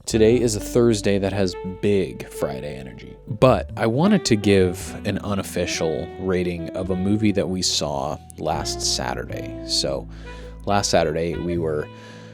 Today is a Thursday that has big Friday energy, but I wanted to give an unofficial rating of a movie that we saw last Saturday. So last Saturday, we were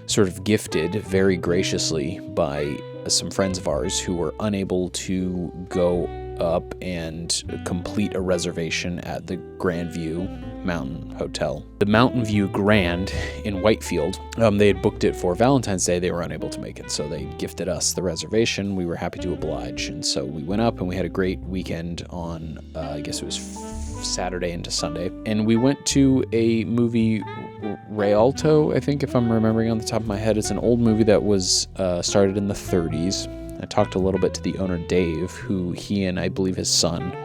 sort of gifted very graciously by some friends of ours who were unable to go up and complete a reservation at the Grandview Mountain Hotel. The Mountain View Grand in Whitefield, they had booked it for Valentine's Day. They were unable to make it, so they gifted us the reservation. We were happy to oblige, and so we went up and we had a great weekend on, I guess it was Saturday into Sunday, and we went to a movie, Rialto, I think, if I'm remembering on the top of my head. It's an old movie that was started in the 30s. I talked a little bit to the owner, Dave, who he and I believe his son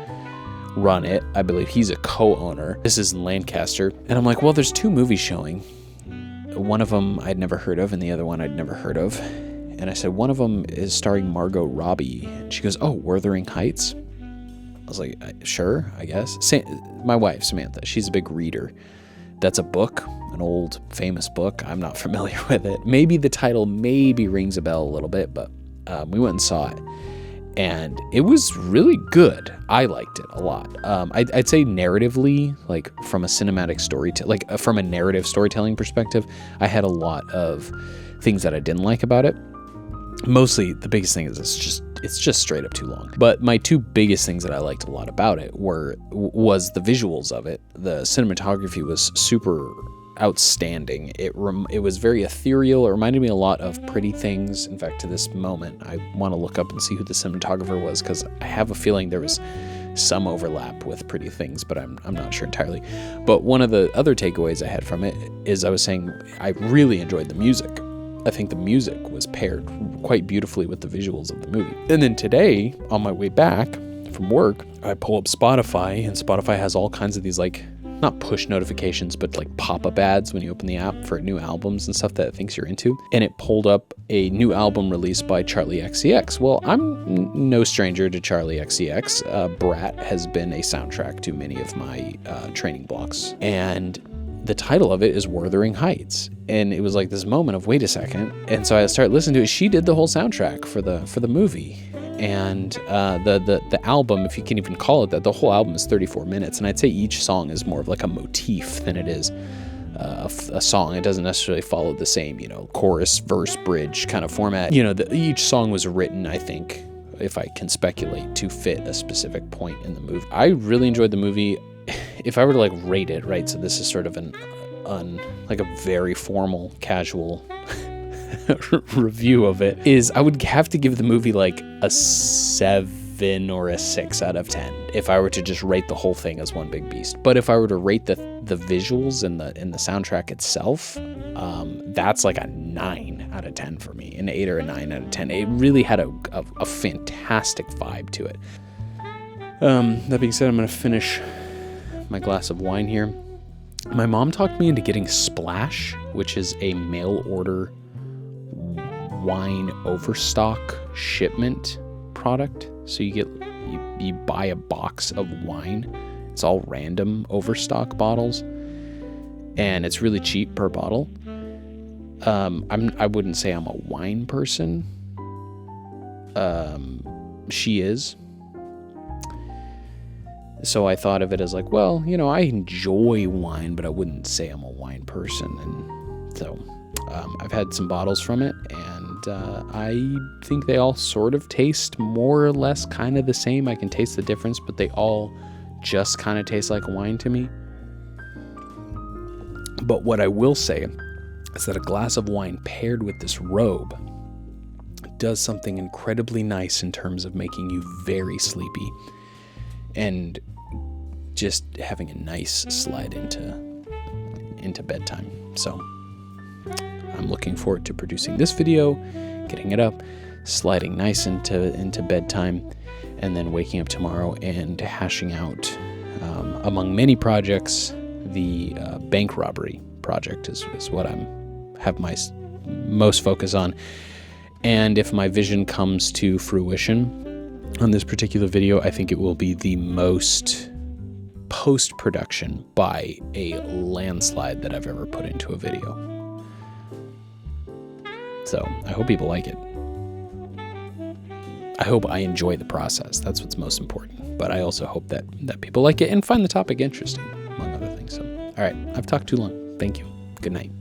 run it. I believe he's a co-owner. This is in Lancaster. And I'm like, well, there's two movies showing. One of them I'd never heard of and the other one I'd never heard of. And I said, one of them is starring Margot Robbie. And she goes, oh, Wuthering Heights? I was like, sure, I guess. My wife, Samantha, she's a big reader. That's a book, an old famous book. I'm not familiar with it. Maybe the title maybe rings a bell a little bit, but we went and saw it. And it was really good. I liked it a lot. I'd say narratively, like from a cinematic from a narrative storytelling perspective, I had a lot of things that I didn't like about it. Mostly, the biggest thing is it's just straight up too long. But my two biggest things that I liked a lot about it was the visuals of it. The cinematography was super outstanding. It was very ethereal. It reminded me a lot of Pretty Things. In fact, to this moment, I want to look up and see who the cinematographer was, because I have a feeling there was some overlap with Pretty Things, but I'm not sure entirely. But one of the other takeaways I had from it is I was saying I really enjoyed the music. I think the music was paired quite beautifully with the visuals of the movie. And then today, on my way back from work, I pull up Spotify, and Spotify has all kinds of these, like, not push notifications, but like pop-up ads when you open the app for new albums and stuff that it thinks you're into. And it pulled up a new album released by Charlie XCX. Well, I'm no stranger to Charlie XCX. Brat has been a soundtrack to many of my training blocks. And the title of it is Wuthering Heights. And it was like this moment of, wait a second. And so I started listening to it. She did the whole soundtrack for the movie. And the album, if you can even call it that, the whole album is 34 minutes. And I'd say each song is more of like a motif than it is a song. It doesn't necessarily follow the same, chorus, verse, bridge kind of format. Each song was written, I think, if I can speculate, to fit a specific point in the movie. I really enjoyed the movie. If I were to rate it, right? So this is sort of a very formal, casual review of it, is I would have to give the movie like a 7 or a 6 out of 10 if I were to just rate the whole thing as one big beast. But if I were to rate the visuals and the soundtrack itself, that's like a 9 out of 10 for me, an 8 or a 9 out of 10. It really had a fantastic vibe to it. That being said, I'm going to finish my glass of wine here. My mom talked me into getting Splash, which is a mail order wine overstock shipment product. So you buy a box of wine. It's all random overstock bottles, and it's really cheap per bottle. I wouldn't say I'm a wine person. She is. So I thought of it as like, well, I enjoy wine, but I wouldn't say I'm a wine person. And so I've had some bottles from it, and I think they all sort of taste more or less kind of the same. I can taste the difference, but they all just kind of taste like wine to me. But what I will say is that a glass of wine paired with this robe does something incredibly nice in terms of making you very sleepy and just having a nice slide into bedtime. So I'm looking forward to producing this video, getting it up, sliding nice into bedtime, and then waking up tomorrow and hashing out, among many projects, the bank robbery project is what have my most focus on. And if my vision comes to fruition on this particular video, I think it will be the most post-production by a landslide that I've ever put into a video. So I hope people like it. I hope I enjoy the process. That's what's most important. But I also hope that people like it and find the topic interesting, among other things. So, all right, I've talked too long. Thank you. Good night.